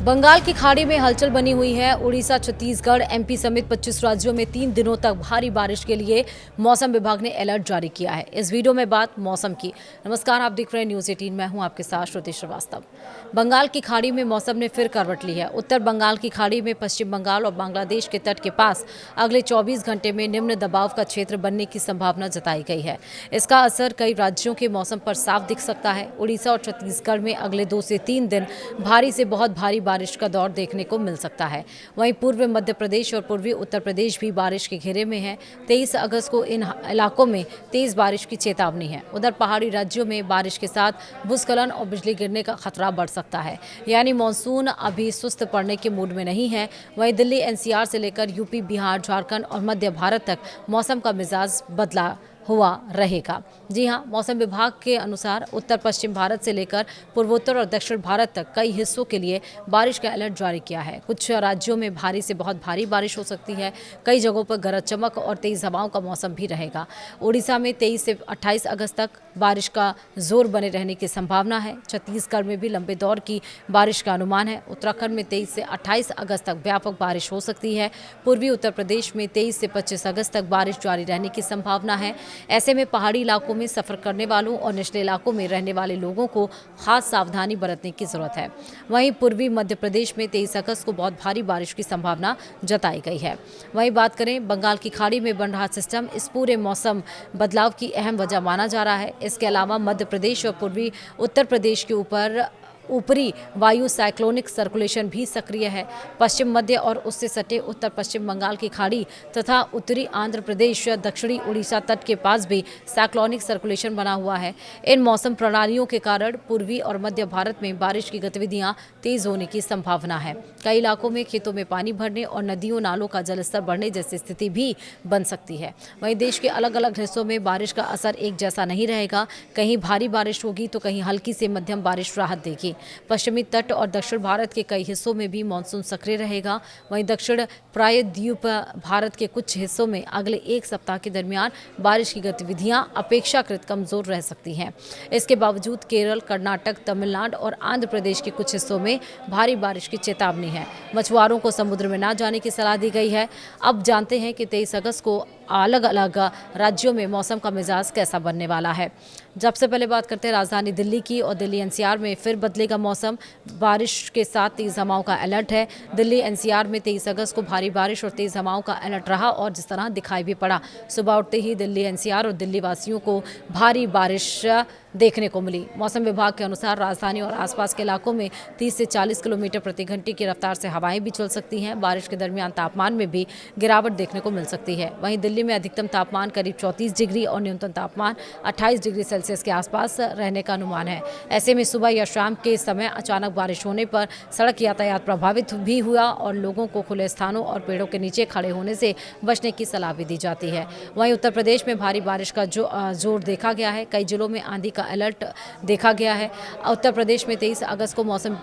बंगाल की खाड़ी में हलचल बनी हुई है। उड़ीसा, छत्तीसगढ़, एमपी समेत 25 राज्यों में 3 दिनों तक भारी बारिश के लिए मौसम विभाग ने अलर्ट जारी किया है। इस वीडियो में बात मौसम की। नमस्कार, आप देख रहे हैं न्यूज़ 18। मैं हूं आपके साथ श्रुति श्रीवास्तव। बंगाल की खाड़ी में मौसम ने फिर करवट ली है। उत्तर बंगाल की खाड़ी में पश्चिम बंगाल और बांग्लादेश के तट के पास अगले 24 घंटे में निम्न दबाव का क्षेत्र बनने की संभावना जताई गई है। इसका असर कई राज्यों के मौसम पर साफ दिख सकता है। उड़ीसा और छत्तीसगढ़ में अगले 2 से 3 दिन भारी से बहुत भारी बारिश का दौर देखने को मिल सकता है। वहीं पूर्व मध्य प्रदेश और पूर्वी उत्तर प्रदेश भी बारिश के घेरे में है। 23 अगस्त को इन इलाकों में तेज बारिश की चेतावनी है। उधर पहाड़ी राज्यों में बारिश के साथ भूस्खलन और बिजली गिरने का खतरा बढ़ सकता है। यानी मानसून अभी सुस्त पड़ने के मूड में नहीं है। वहीं दिल्ली एनसीआर से लेकर यूपी, बिहार, झारखंड और मध्य भारत तक मौसम का मिजाज बदला हुआ रहेगा। जी हां, मौसम विभाग के अनुसार उत्तर पश्चिम भारत से लेकर पूर्वोत्तर और दक्षिण भारत तक कई हिस्सों के लिए बारिश का अलर्ट जारी किया है। कुछ राज्यों में भारी से बहुत भारी बारिश हो सकती है। कई जगहों पर गरज चमक और तेज हवाओं का मौसम भी रहेगा। उड़ीसा में 23 से 28 अगस्त तक बारिश का जोर बने रहने की संभावना है। छत्तीसगढ़ में भी लंबे दौर की बारिश का अनुमान है। उत्तराखंड में 23 से 28 अगस्त तक व्यापक बारिश हो सकती है। पूर्वी उत्तर प्रदेश में 23 से 25 अगस्त तक बारिश जारी रहने की संभावना है। ऐसे में पहाड़ी इलाकों में सफर करने वालों और निचले इलाकों में रहने वाले लोगों को खास सावधानी बरतने की जरूरत है। वहीं पूर्वी मध्य प्रदेश में 23 अगस्त को बहुत भारी बारिश की संभावना जताई गई है। वहीं बात करें बंगाल की खाड़ी में बन रहा सिस्टम इस पूरे मौसम बदलाव की अहम वजह माना जा रहा है। इसके अलावा मध्य प्रदेश और पूर्वी उत्तर प्रदेश के ऊपरी वायु साइक्लोनिक सर्कुलेशन भी सक्रिय है। पश्चिम मध्य और उससे सटे उत्तर पश्चिम बंगाल की खाड़ी तथा उत्तरी आंध्र प्रदेश, दक्षिणी उड़ीसा तट के पास भी साइक्लोनिक सर्कुलेशन बना हुआ है। इन मौसम प्रणालियों के कारण पूर्वी और मध्य भारत में बारिश की गतिविधियां तेज होने की संभावना है। कई इलाकों में खेतों में पानी भरने और नदियों नालों का जलस्तर बढ़ने जैसी स्थिति भी बन सकती है। वहीं देश के अलग अलग हिस्सों में बारिश का असर एक जैसा नहीं रहेगा। कहीं भारी बारिश होगी तो कहीं हल्की से मध्यम बारिश राहत देगी। पश्चिमी तट और दक्षिण भारत के कई हिस्सों में भी मानसून सक्रिय रहेगा। वहीं दक्षिण प्रायद्वीप भारत के कुछ हिस्सों में अगले 1 सप्ताह के दरमियान बारिश की गतिविधियां अपेक्षाकृत कमजोर रह सकती हैं। इसके बावजूद केरल, कर्नाटक, तमिलनाडु और आंध्र प्रदेश के कुछ हिस्सों में भारी बारिश की चेतावनी है। मछुआरों को समुद्र में न जाने की सलाह दी गई है। अब जानते हैं कि 23 अगस्त को अलग अलग राज्यों में मौसम का मिजाज कैसा बनने वाला है। सबसे पहले बात करते हैं राजधानी दिल्ली की। और दिल्ली एनसीआर में फिर बदलेगा मौसम। बारिश के साथ तेज हवाओं का अलर्ट है। दिल्ली एनसीआर में 23 अगस्त को भारी बारिश और तेज हवाओं का अलर्ट रहा और जिस तरह दिखाई भी पड़ा। सुबह उठते ही दिल्ली एनसीआर और दिल्ली वासियों को भारी बारिश देखने को मिली। मौसम विभाग के अनुसार राजधानी और आसपास के इलाकों में 30 से 40 किलोमीटर प्रति घंटे की रफ्तार से हवाएं भी चल सकती हैं। बारिश के दरमियान तापमान में भी गिरावट देखने को मिल सकती है। वहीं दिल्ली में अधिकतम तापमान करीब 34 डिग्री और न्यूनतम तापमान 28 डिग्री सेल्सियस के आसपास रहने का अनुमान है। ऐसे में सुबह या शाम के समय अचानक बारिश होने पर सड़क यातायात प्रभावित भी हुआ और लोगों को खुले स्थानों और पेड़ों के नीचे खड़े होने से बचने की सलाह भी दी जाती है। वहीं उत्तर प्रदेश में भारी बारिश का जोर देखा गया है। कई जिलों में आंधी का अलर्ट देखा गया है। उत्तर प्रदेश में 23 अगस्त को मौसम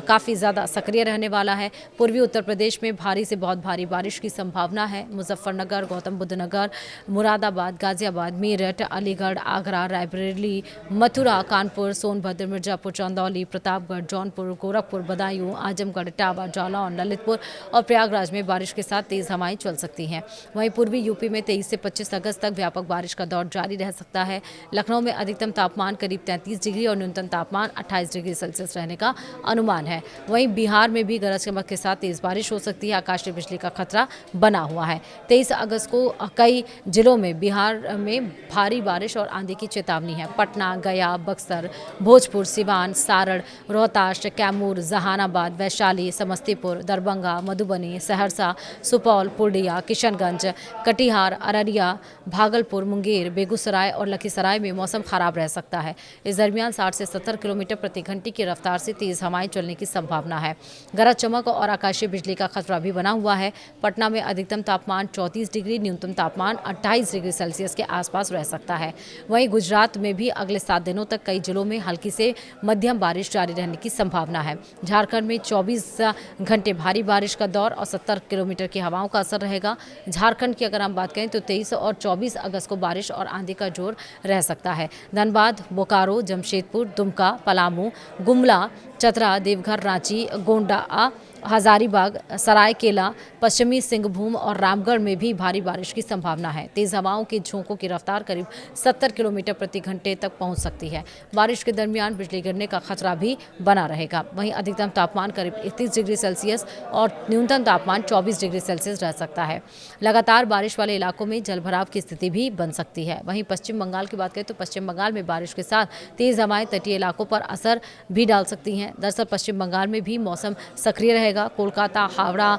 काफ़ी ज़्यादा सक्रिय रहने वाला है। पूर्वी उत्तर प्रदेश में भारी से बहुत भारी बारिश की संभावना है। मुजफ्फरनगर, गौतम बुद्ध नगर, मुरादाबाद, गाजियाबाद, मेरठ, अलीगढ़, आगरा, रायबरेली, मथुरा, कानपुर, सोनभद्र, मिर्जापुर, चंदौली, प्रतापगढ़, जौनपुर, गोरखपुर, बदायूं, आजमगढ़, इटावा, जालौन, ललितपुर और प्रयागराज में बारिश के साथ तेज हवाएं चल सकती हैं। वहीं पूर्वी यूपी में 23 से 25 अगस्त तक व्यापक बारिश का दौर जारी रह सकता है। लखनऊ में अधिकतम तापमान करीब 33 डिग्री और न्यूनतम तापमान 28 डिग्री सेल्सियस रहने का अनुमान है। वहीं बिहार में भी गरज चमक के साथ तेज बारिश हो सकती है। आकाशीय बिजली का खतरा बना हुआ है। 23 अगस्त को कई जिलों में बिहार में भारी बारिश और आंधी की चेतावनी है। पटना, गया, बक्सर, भोजपुर, सिवान, सारण, रोहतास, कैमूर, जहानाबाद, वैशाली, समस्तीपुर, दरभंगा, मधुबनी, सहरसा, सुपौल, पूर्णिया, किशनगंज, कटिहार, अररिया, भागलपुर, मुंगेर, बेगूसराय और लखीसराय में मौसम खराब रह सकता है। इस दरमियान 60 से 70 किलोमीटर प्रति घंटे की रफ्तार से तेज हवाएं चलने की संभावना है। गरज चमक और आकाशीय बिजली का खतरा भी बना हुआ है। पटना में अधिकतम तापमान 34 डिग्री, न्यूनतम तापमान 28 डिग्री सेल्सियस के आसपास रह सकता है। वहीं गुजरात में भी अगले 7 दिनों तक कई जिलों में हल्की से मध्यम बारिश जारी रहने की संभावना है। झारखंड में 24 घंटे भारी बारिश का दौर और 70 किलोमीटर की हवाओं का असर रहेगा। झारखंड की अगर हम बात करें तो 23 और 24 अगस्त को बारिश और आंधी का जोर रह सकता है। धनबाद, बोकारो, जमशेदपुर, दुमका, पलामू, गुमला, चतरा, देवघर, रांची, गोंडा, हजारीबाग, सरायकेला, पश्चिमी सिंहभूम और रामगढ़ में भी भारी बारिश की संभावना है। तेज हवाओं की झोंकों की रफ्तार करीब 70 किलोमीटर प्रति घंटे तक पहुंच सकती है। बारिश के दरमियान बिजली गिरने का खतरा भी बना रहेगा। वहीं अधिकतम तापमान करीब 31 डिग्री सेल्सियस और न्यूनतम तापमान 24 डिग्री सेल्सियस रह सकता है। लगातार बारिश वाले इलाकों में जलभराव की स्थिति भी बन सकती है। वहीं पश्चिम बंगाल की बात करें तो पश्चिम बंगाल में बारिश के साथ तेज हवाएं तटीय इलाकों पर असर भी डाल सकती हैं। दरअसल पश्चिम बंगाल में भी मौसम सक्रिय रहेगा। कोलकाता, हावड़ा,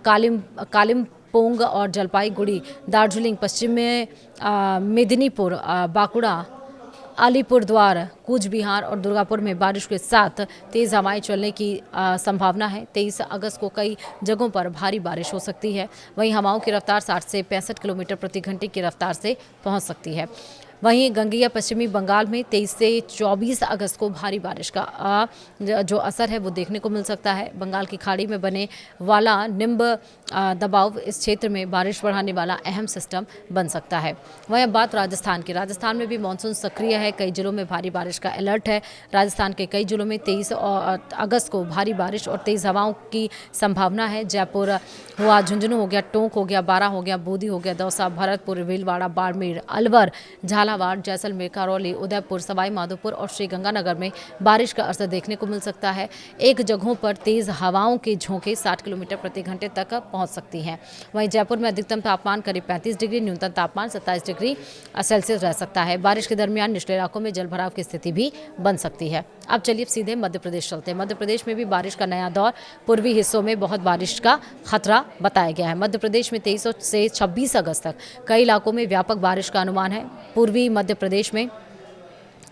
कालिम्पोंग और जलपाईगुड़ी, दार्जिलिंग, पश्चिम में मेदिनीपुर, बांकुड़ा, अलीपुरद्वार, कूच बिहार और दुर्गापुर में बारिश के साथ तेज हवाएं चलने की संभावना है। 23 अगस्त को कई जगहों पर भारी बारिश हो सकती है। वहीं हवाओं की रफ्तार 60 से 65 किलोमीटर प्रति घंटे की रफ्तार से पहुंच सकती है। वहीं गंगेय पश्चिमी बंगाल में 23 से 24 अगस्त को भारी बारिश का जो असर है वो देखने को मिल सकता है। बंगाल की खाड़ी में बने वाला निम्ब दबाव इस क्षेत्र में बारिश बढ़ाने वाला अहम सिस्टम बन सकता है। वहीं अब बात राजस्थान की। राजस्थान में भी मानसून सक्रिय है। कई जिलों में भारी बारिश का अलर्ट है। राजस्थान के कई जिलों में 23 अगस्त को भारी बारिश और तेज हवाओं की संभावना है। जयपुर हुआ, झुंझुनू हो गया, टोंक हो गया, बारां हो गया, बूंदी हो गया, दौसा, भरतपुर, भीलवाड़ा, बाड़मेर, अलवर, झालावाड़, जैसलमेर, करौली, उदयपुर, सवाई माधोपुर और श्रीगंगानगर में बारिश का असर देखने को मिल सकता है। एक जगहों पर तेज हवाओं के झोंके 60 किलोमीटर प्रति घंटे तक पहुंच सकती हैं। वहीं जयपुर में अधिकतम तापमान करीब 35 डिग्री, न्यूनतम तापमान 27 डिग्री सेल्सियस रह सकता है। बारिश के दरमियान निचले इलाकों में जलभराव की स्थिति भी बन सकती है। अब चलिए सीधे मध्य प्रदेश चलते हैं। मध्य प्रदेश में भी बारिश का नया दौर। पूर्वी हिस्सों में बहुत बारिश का खतरा बताया गया है। मध्य प्रदेश में 23 से 26 अगस्त तक कई इलाकों में व्यापक बारिश का अनुमान है। पूर्वी मध्य प्रदेश में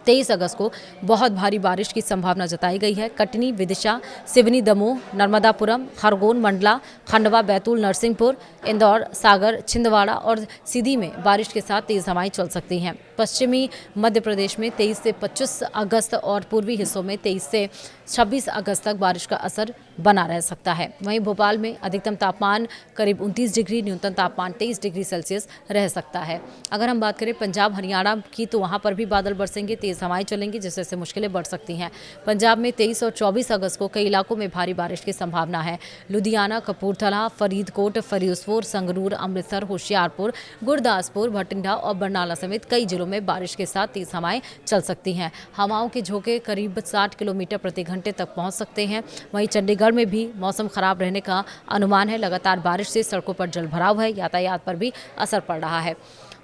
23 अगस्त को बहुत भारी बारिश की संभावना जताई गई है। कटनी, विदिशा, सिवनी, दमोह, नर्मदापुरम, खरगोन, मंडला, खंडवा, बैतूल, नरसिंहपुर, इंदौर, सागर, छिंदवाड़ा और सीधी में बारिश के साथ तेज हवाएं चल सकती हैं। पश्चिमी मध्य प्रदेश में 23 से 25 अगस्त और पूर्वी हिस्सों में 23 से 26 अगस्त तक बारिश का असर बना रह सकता है। वहीं भोपाल में अधिकतम तापमान करीब 29 डिग्री, न्यूनतम तापमान 23 डिग्री सेल्सियस रह सकता है। अगर हम बात करें पंजाब, हरियाणा की तो वहां पर भी बादल बरसेंगे, तेज हवाएं चलेंगी, जिससे मुश्किलें बढ़ सकती हैं। पंजाब में 23 और 24 अगस्त को कई इलाकों में भारी बारिश की संभावना है। लुधियाना, कपूरथला, फरीदकोट, फरीदकोट, संगरूर, अमृतसर, होशियारपुर, गुरदासपुर, भटिंडा और बरनाला समेत कई जिलों में बारिश के साथ तेज हवाएं चल सकती हैं। हवाओं के झोंके करीब 60 किलोमीटर प्रति घंटे तक पहुंच सकते हैं। वहीं चंडीगढ़ में भी मौसम खराब रहने का अनुमान है। लगातार बारिश से सड़कों पर जलभराव है, यातायात पर भी असर पड़ रहा है।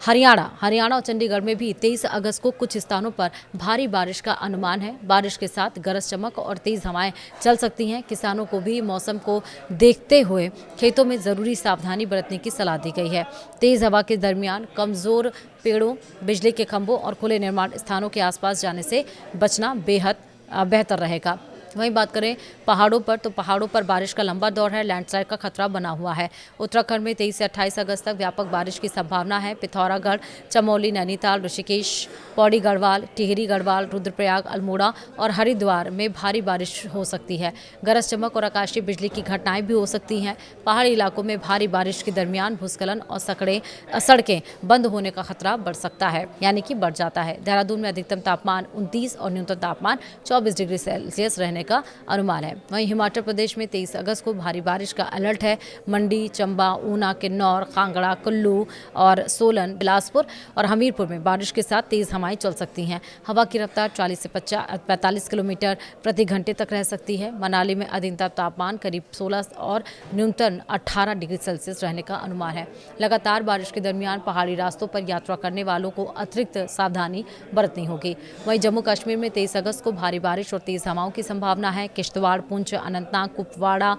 हरियाणा और चंडीगढ़ में भी 23 अगस्त को कुछ स्थानों पर भारी बारिश का अनुमान है। बारिश के साथ गरज चमक और तेज हवाएं चल सकती हैं। किसानों को भी मौसम को देखते हुए खेतों में जरूरी सावधानी बरतने की सलाह दी गई है। तेज हवा के दरमियान कमजोर पेड़ों, बिजली के खंभों और खुले निर्माण स्थानों के आसपास जाने से बचना बेहद बेहतर रहेगा। वहीं बात करें पहाड़ों पर तो पहाड़ों पर बारिश का लंबा दौर है। लैंडस्लाइड का खतरा बना हुआ है। उत्तराखंड में 23 से 28 अगस्त तक व्यापक बारिश की संभावना है। पिथौरागढ़, चमोली, नैनीताल, ऋषिकेश, पौड़ी गढ़वाल, टिहरी गढ़वाल, रुद्रप्रयाग, अल्मोड़ा और हरिद्वार में भारी बारिश हो सकती है। गरज चमक और आकाशीय बिजली की घटनाएं भी हो सकती हैं। पहाड़ी इलाकों में भारी बारिश के दरमियान भूस्खलन और सड़कें बंद होने का खतरा बढ़ सकता है, यानी कि बढ़ जाता है। देहरादून में अधिकतम तापमान 29 और न्यूनतम तापमान 24 डिग्री सेल्सियस रहने का अनुमान है। वहीं हिमाचल प्रदेश में 23 अगस्त को भारी बारिश का अलर्ट है। मंडी, चंबा, ऊना, किन्नौर, कांगड़ा, कुल्लू और सोलन, बिलासपुर और हमीरपुर में बारिश के साथ तेज हवाएं चल सकती हैं। हवा की रफ्तार 40 से 45 किलोमीटर प्रति घंटे तक रह सकती है। मनाली में अधिकतम तापमान करीब 16 और न्यूनतम 18 डिग्री सेल्सियस रहने का अनुमान है। लगातार बारिश के दरमियान पहाड़ी रास्तों पर यात्रा करने वालों को अतिरिक्त सावधानी बरतनी होगी। वहीं जम्मू कश्मीर में 23 अगस्त को भारी बारिश और तेज हवाओं की संभावना है। किश्तवाड़, पुंछ, अनंतनाग, कुपवाड़ा,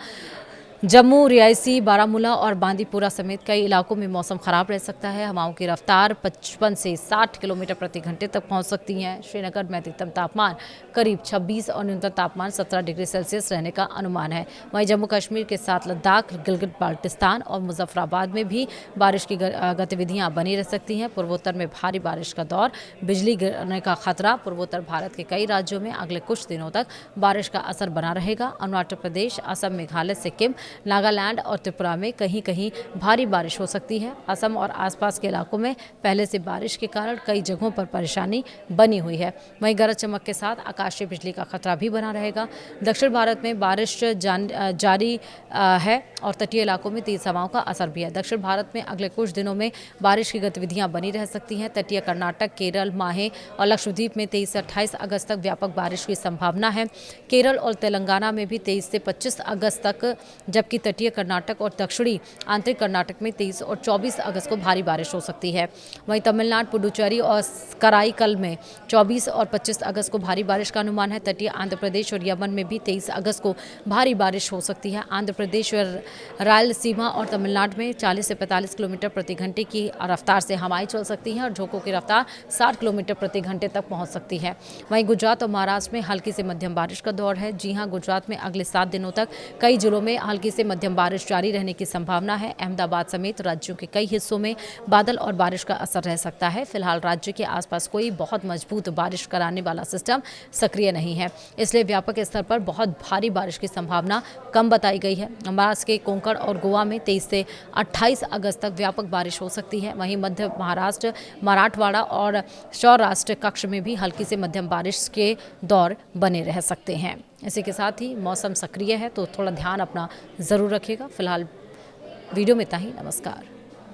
जम्मू, रियासी, बारामूला और बांदीपुरा समेत कई इलाकों में मौसम खराब रह सकता है। हवाओं की रफ्तार 55 से 60 किलोमीटर प्रति घंटे तक पहुंच सकती हैं। श्रीनगर में अधिकतम तापमान करीब 26 और न्यूनतम तापमान 17 डिग्री सेल्सियस रहने का अनुमान है। वहीं जम्मू कश्मीर के साथ लद्दाख, गिलगित बाल्टिस्तान और मुजफ्फराबाद में भी बारिश की गतिविधियां बनी रह सकती हैं। पूर्वोत्तर में भारी बारिश का दौर, बिजली गिरने का खतरा। पूर्वोत्तर भारत के कई राज्यों में अगले कुछ दिनों तक बारिश का असर बना रहेगा। अरुणाचल प्रदेश, असम, मेघालय, सिक्किम, नागालैंड और त्रिपुरा में कहीं कहीं भारी बारिश हो सकती है। असम और आसपास के इलाकों में पहले से बारिश के कारण कई जगहों पर परेशानी बनी हुई है। वहीं गरज चमक के साथ आकाशीय बिजली का खतरा भी बना रहेगा। दक्षिण भारत में बारिश जारी है और तटीय इलाकों में तेज हवाओं का असर भी है। दक्षिण भारत में अगले कुछ दिनों में बारिश की गतिविधियां बनी रह सकती हैं। तटीय कर्नाटक, केरल, माहे और लक्षद्वीप में 23 से 28 अगस्त तक व्यापक बारिश की संभावना है। केरल और तेलंगाना में भी 23 से 25 अगस्त तक, जबकि तटीय कर्नाटक और दक्षिणी आंतरिक कर्नाटक में 23 और 24 अगस्त को भारी बारिश हो सकती है। वहीं तमिलनाडु, पुडुचेरी और कराईकल में 24 और 25 अगस्त को भारी बारिश का अनुमान है। तटीय आंध्र प्रदेश और यमन में भी 23 अगस्त को भारी बारिश हो सकती है। आंध्र प्रदेश और रायलसीमा और तमिलनाडु में 40 से 45 किलोमीटर प्रति घंटे की रफ्तार से हवाएं चल सकती हैं और झोंकों की रफ्तार 60 किलोमीटर प्रति घंटे तक पहुंच सकती है। वहीं गुजरात और महाराष्ट्र में हल्की से मध्यम बारिश का दौर है। जी हां, गुजरात में अगले 7 दिनों तक कई जिलों में हल्की से मध्यम बारिश जारी रहने की संभावना है। अहमदाबाद समेत राज्यों के कई हिस्सों में बादल और बारिश का असर रह सकता है। फिलहाल राज्य के आसपास कोई बहुत मजबूत बारिश कराने वाला सिस्टम सक्रिय नहीं है, इसलिए व्यापक स्तर पर बहुत भारी बारिश की संभावना कम बताई गई है। महाराष्ट्र के कोंकण और गोवा में 23 से 28 अगस्त तक व्यापक बारिश हो सकती है। वहीं मध्य महाराष्ट्र, मराठवाड़ा और सौराष्ट्र कक्ष में भी हल्की से मध्यम बारिश के दौर बने रह सकते हैं। इसी के साथ ही मौसम सक्रिय है तो थोड़ा ध्यान अपना ज़रूर रखिएगा। फिलहाल वीडियो में इतना ही। नमस्कार।